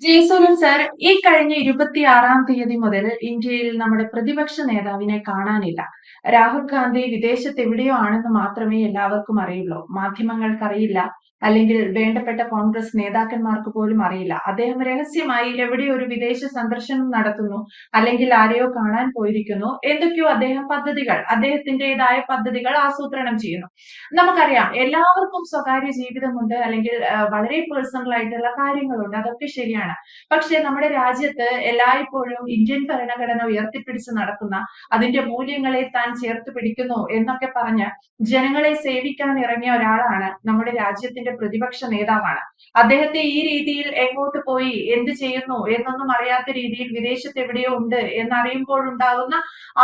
ജയ്സൂര്യൻ sir, ഈ കഴിഞ്ഞ 26-ാം തീയതി മുതൽ ഇന്ത്യയിൽ നമ്മുടെ പ്രതിപക്ഷ നേതാവിനെ കാണാനില്ല. രാഹുൽ ഗാന്ധി വിദേശത്ത് എവിടെയോ ആണെന്ന് മാത്രമേ എല്ലാവർക്കും അറിയുള്ളൂ. മാധ്യമങ്ങൾക്കറിയില്ല, അല്ലെങ്കിൽ വേണ്ടപ്പെട്ട കോൺഗ്രസ് നേതാക്കന്മാർക്ക് പോലും അറിയില്ല. അദ്ദേഹം രഹസ്യമായി എവിടെയോ ഒരു വിദേശ സന്ദർശനം നടത്തുന്നു, അല്ലെങ്കിൽ ആരെയോ കാണാൻ പോയിരിക്കുന്നു. എന്തൊക്കെയോ അദ്ദേഹത്തിന്റേതായ പദ്ധതികൾ ആസൂത്രണം ചെയ്യുന്നു. നമുക്കറിയാം, എല്ലാവർക്കും സ്വകാര്യ ജീവിതമുണ്ട്, അല്ലെങ്കിൽ വളരെ പേഴ്സണൽ ആയിട്ടുള്ള കാര്യങ്ങളുണ്ട്. അതൊക്കെ ശരിയാണ്. പക്ഷെ നമ്മുടെ രാജ്യത്ത് എല്ലായ്പ്പോഴും ഇന്ത്യൻ ഭരണഘടന ഉയർത്തിപ്പിടിച്ച് നടക്കുന്ന, അതിന്റെ മൂല്യങ്ങളെ താൻ ചേർത്ത് പിടിക്കുന്നു എന്നൊക്കെ പറഞ്ഞ് ജനങ്ങളെ സേവിക്കാൻ ഇറങ്ങിയ ഒരാളാണ് നമ്മുടെ രാജ്യത്തിന്റെ പ്രതിപക്ഷ നേതാവാണ്. അദ്ദേഹത്തെ ഈ രീതിയിൽ എങ്ങോട്ട് പോയി, എന്ത് ചെയ്യുന്നു എന്നൊന്നും അറിയാത്ത രീതിയിൽ വിദേശത്ത് എവിടെയോ ഉണ്ട് എന്നറിയുമ്പോഴുണ്ടാകുന്ന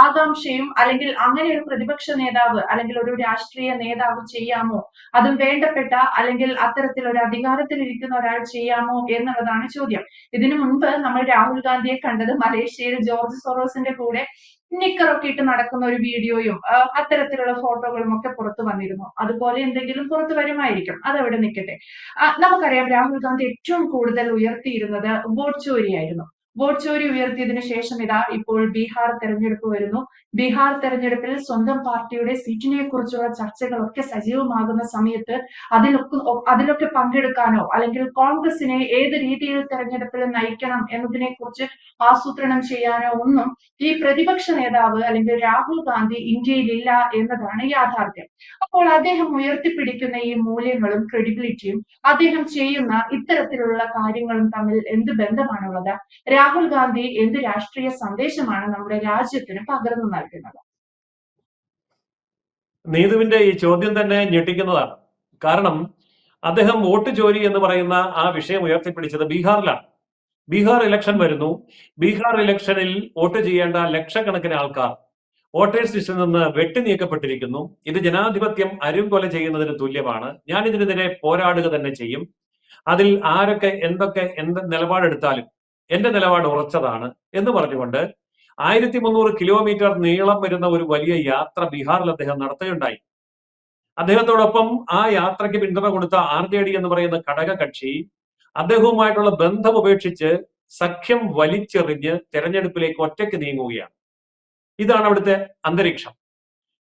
ആകാംക്ഷയും, അല്ലെങ്കിൽ അങ്ങനെ ഒരു പ്രതിപക്ഷ നേതാവ് അല്ലെങ്കിൽ ഒരു രാഷ്ട്രീയ നേതാവ് ചെയ്യാമോ, അതും വേണ്ടപ്പെട്ട അല്ലെങ്കിൽ അത്തരത്തിൽ ഒരു അധികാരത്തിൽ ഇരിക്കുന്ന ഒരാൾ ചെയ്യാമോ എന്നുള്ളതാണ് ചോദ്യം. ഇതിനു മുൻപ് നമ്മൾ രാഹുൽ ഗാന്ധിയെ കണ്ടത് മലേഷ്യയിൽ ജോർജ് സോറോസിന്റെ കൂടെ നിക്കറൊക്കെ ഇട്ട് നടക്കുന്ന ഒരു വീഡിയോയും അത്തരത്തിലുള്ള ഫോട്ടോകളും ഒക്കെ പുറത്തു വന്നിരുന്നു. അതുപോലെ എന്തെങ്കിലും പുറത്തു വരുമായിരിക്കും, അതവിടെ നിൽക്കട്ടെ. നമുക്കറിയാം, രാഹുൽ ഗാന്ധി ഏറ്റവും കൂടുതൽ ഉയർത്തിയിരുന്നത് വോട്ട് ചോരിയായിരുന്നു. വോട്ട് ചോരി ഉയർത്തിയതിനു ശേഷം ഇതാ ഇപ്പോൾ ബീഹാർ തെരഞ്ഞെടുപ്പ് വരുന്നു. ബീഹാർ തെരഞ്ഞെടുപ്പിൽ സ്വന്തം പാർട്ടിയുടെ സീറ്റിനെ കുറിച്ചുള്ള ചർച്ചകളൊക്കെ സജീവമാകുന്ന സമയത്ത് അതിലൊക്കെ പങ്കെടുക്കാനോ, അല്ലെങ്കിൽ കോൺഗ്രസിനെ ഏത് രീതിയിൽ തെരഞ്ഞെടുപ്പിൽ നയിക്കണം എന്നതിനെ കുറിച്ച് ആസൂത്രണം ചെയ്യാനോ ഒന്നും ഈ പ്രതിപക്ഷ നേതാവ് അല്ലെങ്കിൽ രാഹുൽ ഗാന്ധി ഇന്ത്യയിലില്ല എന്നതാണ് യാഥാർത്ഥ്യം. അപ്പോൾ അദ്ദേഹം ഉയർത്തിപ്പിടിക്കുന്ന ഈ മൂല്യങ്ങളും ക്രെഡിബിലിറ്റിയും അദ്ദേഹം ചെയ്യുന്ന ഇത്തരത്തിലുള്ള കാര്യങ്ങളും തമ്മിൽ എന്ത് ബന്ധമാണുള്ളത്? രാഹുൽ ഗാന്ധി എന്ത് രാഷ്ട്രീയ സന്ദേശമാണ് നമ്മുടെ രാജ്യത്തിന് പകർന്നു നൽകുന്നത്? നീതുവിന്റെ ഈ ചോദ്യം തന്നെ ഞെട്ടിക്കുന്നതാണ്. കാരണം അദ്ദേഹം വോട്ട് ചോരി എന്ന് പറയുന്ന ആ വിഷയം ഉയർത്തിപ്പിടിച്ചത് ബീഹാറിലാണ്. ബീഹാർ ഇലക്ഷൻ വരുന്നു. ബീഹാർ ഇലക്ഷനിൽ വോട്ട് ചെയ്യേണ്ട ലക്ഷക്കണക്കിന് ആൾക്കാർ വോട്ടേഴ്സ് ലിസ്റ്റിൽ നിന്ന് വെട്ടിനീക്കപ്പെട്ടിരിക്കുന്നു. ഇത് ജനാധിപത്യം അരുംകൊല ചെയ്യുന്നതിന് തുല്യമാണ്. ഞാൻ ഇതിനെതിരെ പോരാടുക തന്നെ ചെയ്യും. അതിൽ ആരൊക്കെ എന്ത് നിലപാടെടുത്താലും എന്റെ നിലപാട് ഉറച്ചതാണ് എന്ന് പറഞ്ഞുകൊണ്ട് 1300 കിലോമീറ്റർ നീളം വരുന്ന ഒരു വലിയ യാത്ര ബീഹാറിൽ അദ്ദേഹം നടത്തുകയുണ്ടായി. അദ്ദേഹത്തോടൊപ്പം ആ യാത്രയ്ക്ക് പിന്തുണ കൊടുത്ത RJD എന്ന് പറയുന്ന ഘടകകക്ഷി അദ്ദേഹവുമായിട്ടുള്ള ബന്ധം ഉപേക്ഷിച്ച് സഖ്യം വലിച്ചെറിഞ്ഞ് തെരഞ്ഞെടുപ്പിലേക്ക് ഒറ്റയ്ക്ക് നീങ്ങുകയാണ്. ഇതാണ് അവിടുത്തെ അന്തരീക്ഷം.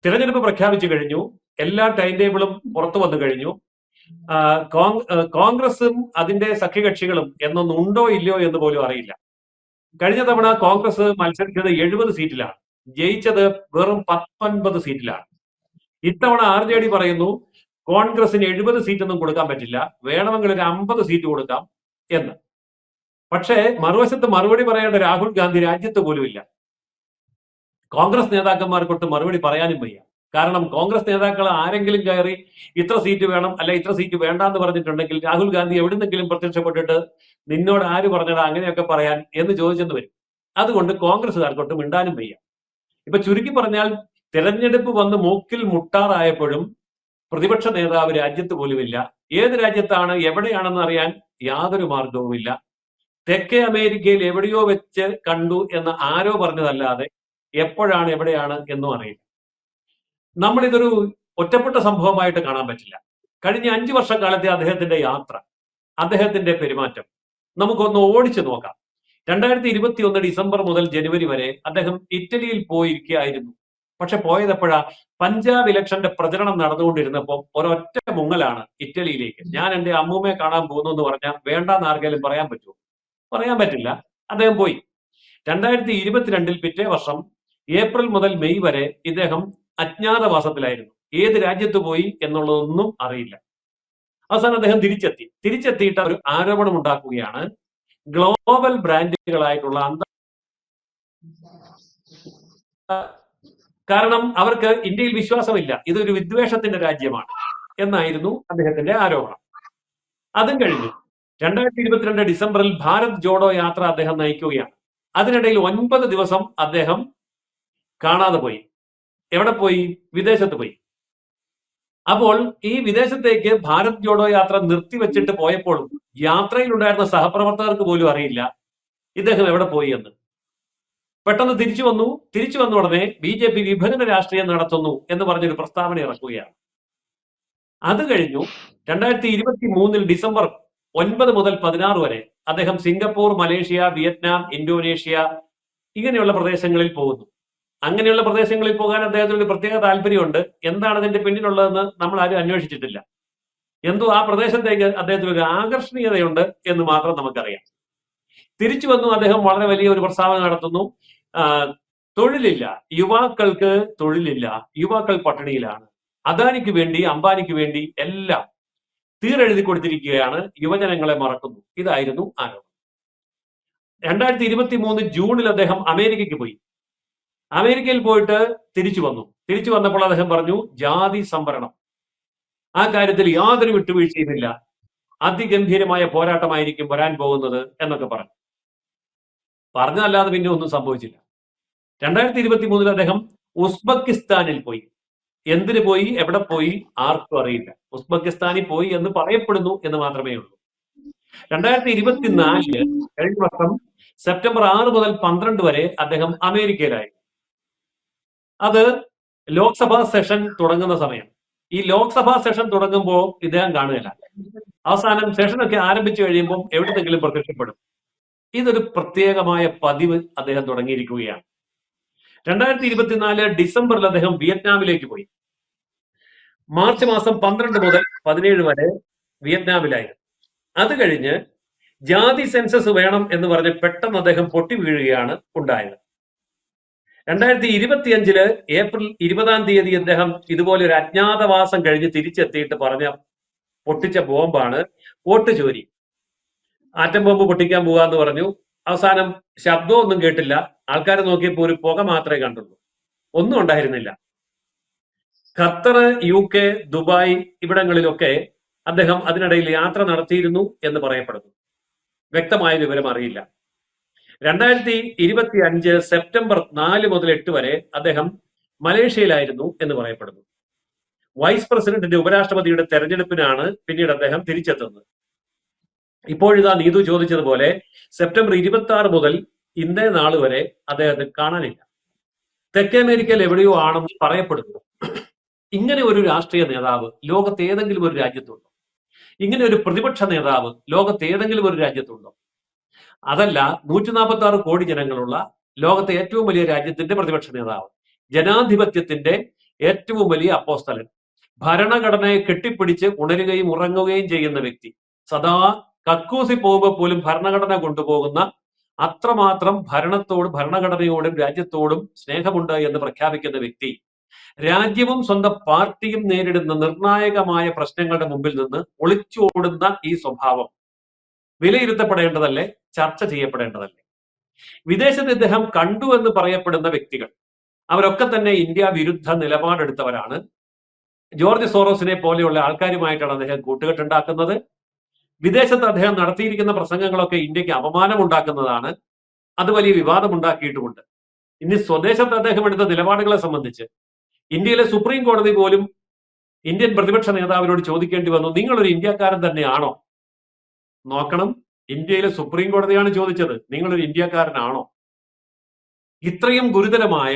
തിരഞ്ഞെടുപ്പ് പ്രഖ്യാപിച്ചു കഴിഞ്ഞു. എല്ലാ ടൈം ടേബിളും പുറത്തു വന്നു കഴിഞ്ഞു. കോൺഗ്രസും അതിന്റെ സഖ്യകക്ഷികളും എന്നൊന്നും ഉണ്ടോ ഇല്ലയോ എന്ന് പോലും അറിയില്ല. കഴിഞ്ഞ തവണ കോൺഗ്രസ് മത്സരിച്ചത് 70 സീറ്റിലാണ്, ജയിച്ചത് വെറും 19 സീറ്റിലാണ്. ഇത്തവണ RJD പറയുന്നു കോൺഗ്രസിന് 70 സീറ്റൊന്നും കൊടുക്കാൻ പറ്റില്ല, വേണമെങ്കിൽ ഒരു 50 സീറ്റ് കൊടുക്കാം എന്ന്. പക്ഷേ മറുവശത്ത് മറുപടി പറയേണ്ട രാഹുൽ ഗാന്ധി രാജ്യത്ത് പോലുമില്ല. കോൺഗ്രസ് നേതാക്കന്മാർക്കൊട്ട് മറുപടി പറയാനും വയ്യ. കാരണം കോൺഗ്രസ് നേതാക്കൾ ആരെങ്കിലും കയറി ഇത്ര സീറ്റ് വേണം അല്ല ഇത്ര സീറ്റ് വേണ്ട എന്ന് പറഞ്ഞിട്ടുണ്ടെങ്കിൽ രാഹുൽ ഗാന്ധി എവിടുന്നെങ്കിലും പ്രത്യക്ഷപ്പെട്ടിട്ട് നിന്നോട് ആര് പറഞ്ഞടാ അങ്ങനെയൊക്കെ പറയാൻ എന്ന് ചോദിച്ചെന്ന് വരും. അതുകൊണ്ട് കോൺഗ്രസ്സുകാർക്കൊട്ട് മിണ്ടാനും വയ്യ. ഇപ്പൊ ചുരുക്കി പറഞ്ഞാൽ തെരഞ്ഞെടുപ്പ് വന്ന് മൂക്കിൽ മുട്ടാറായപ്പോഴും പ്രതിപക്ഷ നേതാവ് രാജ്യത്ത് പോലുമില്ല. ഏത് രാജ്യത്താണ് എവിടെയാണെന്ന് അറിയാൻ യാതൊരു മാർഗവുമില്ല. തെക്കേ അമേരിക്കയിൽ എവിടെയോ വെച്ച് കണ്ടു എന്ന് ആരോ പറഞ്ഞതല്ലാതെ എപ്പോഴാണ് എവിടെയാണ് എന്നും അറിയില്ല. നമ്മളിതൊരു ഒറ്റപ്പെട്ട സംഭവമായിട്ട് കാണാൻ പറ്റില്ല. കഴിഞ്ഞ 5 വർഷക്കാലത്തെ അദ്ദേഹത്തിന്റെ യാത്ര, അദ്ദേഹത്തിന്റെ പെരുമാറ്റം നമുക്കൊന്ന് ഓടിച്ചു നോക്കാം. 2021 ഡിസംബർ മുതൽ ജനുവരി വരെ അദ്ദേഹം ഇറ്റലിയിൽ പോയിരിക്കുകയായിരുന്നു. പക്ഷെ പോയതെപ്പോഴാ? പഞ്ചാബ് ഇലക്ഷന്റെ പ്രചരണം നടന്നുകൊണ്ടിരുന്നപ്പോൾ ഒരൊറ്റ മുങ്ങലാണ് ഇറ്റലിയിലേക്ക്. ഞാൻ എന്റെ അമ്മൂമ്മയെ കാണാൻ പോകുന്നു എന്ന് പറഞ്ഞാൽ വേണ്ടാന്ന് ആർക്കെങ്കിലും പറയാൻ പറ്റുമോ? പറയാൻ പറ്റില്ല. അദ്ദേഹം പോയി. 2022 പിറ്റേ വർഷം ഏപ്രിൽ മുതൽ മെയ് വരെ ഇദ്ദേഹം അജ്ഞാതവാസത്തിലായിരുന്നു. ഏത് രാജ്യത്ത് പോയി എന്നുള്ളതൊന്നും അറിയില്ല. അവസാനം അദ്ദേഹം തിരിച്ചെത്തിയിട്ട് ഒരു ആരോപണം ഉണ്ടാക്കുകയാണ്. ഗ്ലോബൽ ബ്രാൻഡുകളായിട്ടുള്ള കാരണം അവർക്ക് ഇന്ത്യയിൽ വിശ്വാസമില്ല, ഇതൊരു വിദ്വേഷത്തിന്റെ രാജ്യമാണ് എന്നായിരുന്നു അദ്ദേഹത്തിന്റെ ആരോപണം. അതും കഴിഞ്ഞു 2022 ഡിസംബറിൽ ഭാരത് ജോഡോ യാത്ര അദ്ദേഹം നയിക്കുകയാണ്. അതിനിടയിൽ 9 ദിവസം അദ്ദേഹം കാണാതെ പോയി. എവിടെ പോയി? വിദേശത്ത് പോയി. അപ്പോൾ ഈ വിദേശത്തേക്ക് ഭാരത് ജോഡോ യാത്ര നിർത്തിവെച്ചിട്ട് പോയപ്പോഴും യാത്രയിലുണ്ടായിരുന്ന സഹപ്രവർത്തകർക്ക് പോലും അറിയില്ല ഇദ്ദേഹം എവിടെ പോയി എന്ന്. പെട്ടെന്ന് തിരിച്ചു വന്ന ഉടനെ BJP വിഭജന രാഷ്ട്രീയം നടത്തുന്നു എന്ന് പറഞ്ഞൊരു പ്രസ്താവന ഇറക്കുകയാണ്. അത് കഴിഞ്ഞു 2023 ഡിസംബർ 9 മുതൽ 16 വരെ അദ്ദേഹം സിംഗപ്പൂർ, മലേഷ്യ, വിയറ്റ്നാം, ഇന്തോനേഷ്യ ഇങ്ങനെയുള്ള പ്രദേശങ്ങളിൽ പോകുന്നു. അങ്ങനെയുള്ള പ്രദേശങ്ങളിൽ പോകാൻ അദ്ദേഹത്തിന് ഒരു പ്രത്യേക താല്പര്യമുണ്ട്. എന്താണ് അതിന്റെ പിന്നിലുള്ളതെന്ന് നമ്മൾ ആരും അന്വേഷിച്ചിട്ടില്ല. എന്തോ ആ പ്രദേശത്തേക്ക് അദ്ദേഹത്തിന് ഒരു ആകർഷണീയതയുണ്ട് എന്ന് മാത്രം നമുക്കറിയാം. തിരിച്ചു വന്നു അദ്ദേഹം വളരെ വലിയ ഒരു പ്രസ്താവന നടത്തുന്നു. തൊഴിലില്ല, യുവാക്കൾക്ക് തൊഴിലില്ല, യുവാക്കൾ പട്ടിണിയിലാണ്, അദാനിക്ക് വേണ്ടി, അംബാനിക്ക് വേണ്ടി എല്ലാം തീരെഴുതി കൊടുത്തിരിക്കുകയാണ്, യുവജനങ്ങളെ മറക്കുന്നു. ഇതായിരുന്നു ആരോപണം. 2023 ജൂണിൽ അദ്ദേഹം അമേരിക്കയ്ക്ക് പോയി. അമേരിക്കയിൽ പോയിട്ട് തിരിച്ചു വന്നപ്പോൾ അദ്ദേഹം പറഞ്ഞു, ജാതി സംവരണം ആ കാര്യത്തിൽ യാതൊരു വിട്ടുവീഴ്ചയുമില്ല, അതിഗംഭീരമായ പോരാട്ടമായിരിക്കും വരാൻ പോകുന്നത് എന്നൊക്കെ പറഞ്ഞല്ലാതെ പിന്നെ ഒന്നും സംഭവിച്ചില്ല. 2023 അദ്ദേഹം ഉസ്ബെക്കിസ്ഥാനിൽ പോയി. എന്തിനു പോയി, എവിടെ പോയി, ആർക്കും അറിയില്ല. ഉസ്ബെക്കിസ്ഥാനിൽ പോയി എന്ന് പറയപ്പെടുന്നു എന്ന് മാത്രമേ ഉള്ളൂ. 2024 കഴിഞ്ഞ വർഷം സെപ്റ്റംബർ 6 മുതൽ 12 വരെ അദ്ദേഹം അമേരിക്കയിലായി. അത് ലോക്സഭാ സെഷൻ തുടങ്ങുന്ന സമയം. ഈ ലോക്സഭാ സെഷൻ തുടങ്ങുമ്പോൾ ഇദ്ദേഹം കാണുകയില്ല. അവസാനം സെഷനൊക്കെ ആരംഭിച്ചു കഴിയുമ്പോൾ എവിടെയെങ്കിലും പ്രത്യക്ഷപ്പെടും. ഇതൊരു പ്രത്യേകമായ പതിവ് അദ്ദേഹം തുടങ്ങിയിരിക്കുകയാണ്. 2024 ഡിസംബറിൽ അദ്ദേഹം വിയറ്റ്നാമിലേക്ക് പോയി. മാർച്ച് മാസം 12 മുതൽ 17 വരെ വിയറ്റ്നാമിലായിരുന്നു. അത് കഴിഞ്ഞ് ജാതി സെൻസസ് വേണം എന്ന് പറഞ്ഞ് പെട്ടെന്ന് അദ്ദേഹം പൊട്ടി വീഴുകയാണ് ഉണ്ടായത്. 2025 ഏപ്രിൽ 20 അദ്ദേഹം ഇതുപോലെ ഒരു അജ്ഞാതവാസം കഴിഞ്ഞ് തിരിച്ചെത്തിയിട്ട് പൊട്ടിച്ച ബോംബാണ് വോട്ട് ചോരി. ആറ്റം ബോംബ് പൊട്ടിക്കാൻ പോവാന്ന് പറഞ്ഞു. അവസാനം ശബ്ദമൊന്നും കേട്ടില്ല. ആൾക്കാർ നോക്കിയപ്പോൾ ഒരു പുക മാത്രമേ കണ്ടുള്ളൂ, ഒന്നും ഉണ്ടായിരുന്നില്ല. ഖത്തർ, UK, ദുബായ് ഇവിടങ്ങളിലൊക്കെ അദ്ദേഹം അതിനിടയിൽ യാത്ര നടത്തിയിരുന്നു എന്ന് പറയപ്പെടുന്നു. വ്യക്തമായ വിവരം അറിയില്ല. 2025 സെപ്റ്റംബർ 4 മുതൽ 8 വരെ അദ്ദേഹം മലേഷ്യയിലായിരുന്നു എന്ന് പറയപ്പെടുന്നു. വൈസ് പ്രസിഡന്റിന്റെ, ഉപരാഷ്ട്രപതിയുടെ തെരഞ്ഞെടുപ്പിനാണ് പിന്നീട് അദ്ദേഹം തിരിച്ചെത്തുന്നത്. ഇപ്പോഴിതാ നീതു ചോദിച്ചതുപോലെ സെപ്റ്റംബർ 26 മുതൽ ഇന്നേ നാൾ വരെ അദ്ദേഹത്തെ കാണാനില്ല. തെക്കേ അമേരിക്കയിൽ എവിടെയോ ആണെന്ന് പറയപ്പെടുന്നു. ഇങ്ങനെ ഒരു രാഷ്ട്രീയ നേതാവ് ലോകത്ത് ഏതെങ്കിലും ഒരു രാജ്യത്തുണ്ടോ? ഇങ്ങനെ ഒരു പ്രതിപക്ഷ നേതാവ് ലോകത്ത് ഏതെങ്കിലും ഒരു രാജ്യത്തുണ്ടോ? അതല്ല, 146 കോടി ജനങ്ങളുള്ള ലോകത്തെ ഏറ്റവും വലിയ രാജ്യത്തിന്റെ പ്രതിപക്ഷ നേതാവ്, ജനാധിപത്യത്തിന്റെ ഏറ്റവും വലിയ അപ്പോസ്തലൻ, ഭരണഘടനയെ കെട്ടിപ്പിടിച്ച് ഉണരുകയും ഉറങ്ങുകയും ചെയ്യുന്ന വ്യക്തി, സദാ കക്കൂസി പോകുമ്പോൾ പോലും ഭരണഘടന കൊണ്ടുപോകുന്ന അത്രമാത്രം ഭരണഘടനയോടും രാജ്യത്തോടും സ്നേഹമുണ്ട് എന്ന് പ്രഖ്യാപിക്കുന്ന വ്യക്തി, രാജ്യവും സ്വന്തം പാർട്ടിയും നേരിടുന്ന നിർണായകമായ പ്രശ്നങ്ങളുടെ മുമ്പിൽ നിന്ന് ഒളിച്ചോടുന്ന ഈ സ്വഭാവം വിലയിരുത്തപ്പെടേണ്ടതല്ലേ? ചർച്ച ചെയ്യപ്പെടേണ്ടതല്ലേ? വിദേശത്ത് ഇദ്ദേഹം കണ്ടു എന്ന് പറയപ്പെടുന്ന വ്യക്തികൾ അവരൊക്കെ തന്നെ ഇന്ത്യ വിരുദ്ധ നിലപാടെടുത്തവരാണ്. ജോർജ് സോറോസിനെ പോലെയുള്ള ആൾക്കാരുമായിട്ടാണ് അദ്ദേഹം കൂട്ടുകെട്ടുണ്ടാക്കുന്നത്. വിദേശത്ത് അദ്ദേഹം നടത്തിയിരിക്കുന്ന പ്രസംഗങ്ങളൊക്കെ ഇന്ത്യക്ക് അപമാനമുണ്ടാക്കുന്നതാണ്. അത് വലിയ വിവാദമുണ്ടാക്കിയിട്ടുമുണ്ട്. ഇനി സ്വദേശത്ത് അദ്ദേഹം എടുത്ത നിലപാടുകളെ സംബന്ധിച്ച് ഇന്ത്യയിലെ സുപ്രീം കോടതി പോലും ഇന്ത്യൻ പ്രതിപക്ഷ നേതാവിനോട് ചോദിക്കേണ്ടി വന്നു, നിങ്ങളൊരു ഇന്ത്യക്കാരൻ തന്നെയാണോ? നോക്കണം, ഇന്ത്യയിലെ സുപ്രീം കോടതിയാണ് ചോദിച്ചത്, നിങ്ങളൊരു ഇന്ത്യക്കാരനാണോ? ഇത്രയും ഗുരുതരമായ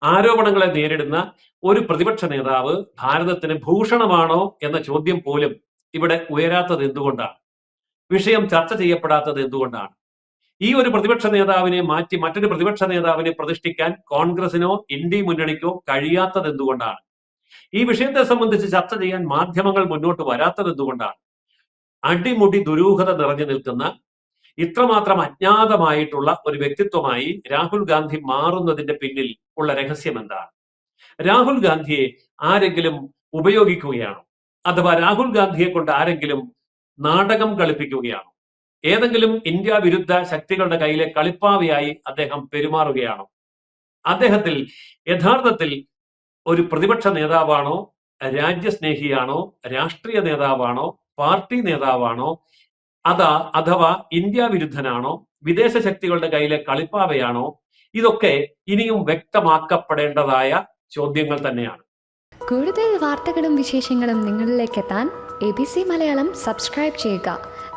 ആരോപണങ്ങളെ നേരിടുന്ന ഒരു പ്രതിപക്ഷ നേതാവ് ഭാരതത്തിന് ഭൂഷണമാണോ എന്ന ചോദ്യം പോലും ഇവിടെ ഉയരാത്തത് എന്തുകൊണ്ടാണ്? വിഷയം ചർച്ച ചെയ്യപ്പെടാത്തത് എന്തുകൊണ്ടാണ്? ഈ ഒരു പ്രതിപക്ഷ നേതാവിനെ മാറ്റി മറ്റൊരു പ്രതിപക്ഷ നേതാവിനെ പ്രതിഷ്ഠിക്കാൻ കോൺഗ്രസിനോ ഇന്ത്യ മുന്നണിക്കോ കഴിയാത്തത് എന്തുകൊണ്ടാണ്? ഈ വിഷയത്തെ സംബന്ധിച്ച് ചർച്ച ചെയ്യാൻ മാധ്യമങ്ങൾ മുന്നോട്ട് വരാത്തത് എന്തുകൊണ്ടാണ്? അടിമുടി ദുരൂഹത നിറഞ്ഞു നിൽക്കുന്ന, ഇത്രമാത്രം അജ്ഞാതമായിട്ടുള്ള ഒരു വ്യക്തിത്വമായി രാഹുൽ ഗാന്ധി മാറുന്നതിന്റെ പിന്നിൽ ഉള്ള രഹസ്യം എന്താണ്? രാഹുൽ ഗാന്ധിയെ ആരെങ്കിലും ഉപയോഗിക്കുകയാണോ? അഥവാ രാഹുൽ ഗാന്ധിയെ കൊണ്ട് ആരെങ്കിലും നാടകം കളിപ്പിക്കുകയാണോ? ഏതെങ്കിലും ഇന്ത്യ വിരുദ്ധ ശക്തികളുടെ കയ്യിലെ കളിപ്പാവയായി അദ്ദേഹം പെരുമാറുകയാണോ? അദ്ദേഹത്തിൽ യഥാർത്ഥത്തിൽ ഒരു പ്രതിപക്ഷ നേതാവാണോ, രാജ്യസ്നേഹിയാണോ, രാഷ്ട്രീയ നേതാവാണോ, പാർട്ടി നേതാവാണോ, അഥവാ ഇന്ത്യ വിരുദ്ധനാണോ, വിദേശ ശക്തികളുടെ കയ്യിലെ കളിപ്പാവയാണോ? ഇതൊക്കെ ഇനിയും വ്യക്തമാക്കപ്പെടേണ്ടതായ ചോദ്യങ്ങൾ തന്നെയാണ്. കൂടുതൽ വാർത്തകളും വിശേഷങ്ങളും നിങ്ങളിലേക്ക് എത്താൻ ABC മലയാളം സബ്സ്ക്രൈബ് ചെയ്യുക,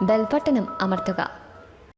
ബെൽ ബട്ടണും അമർത്തുക.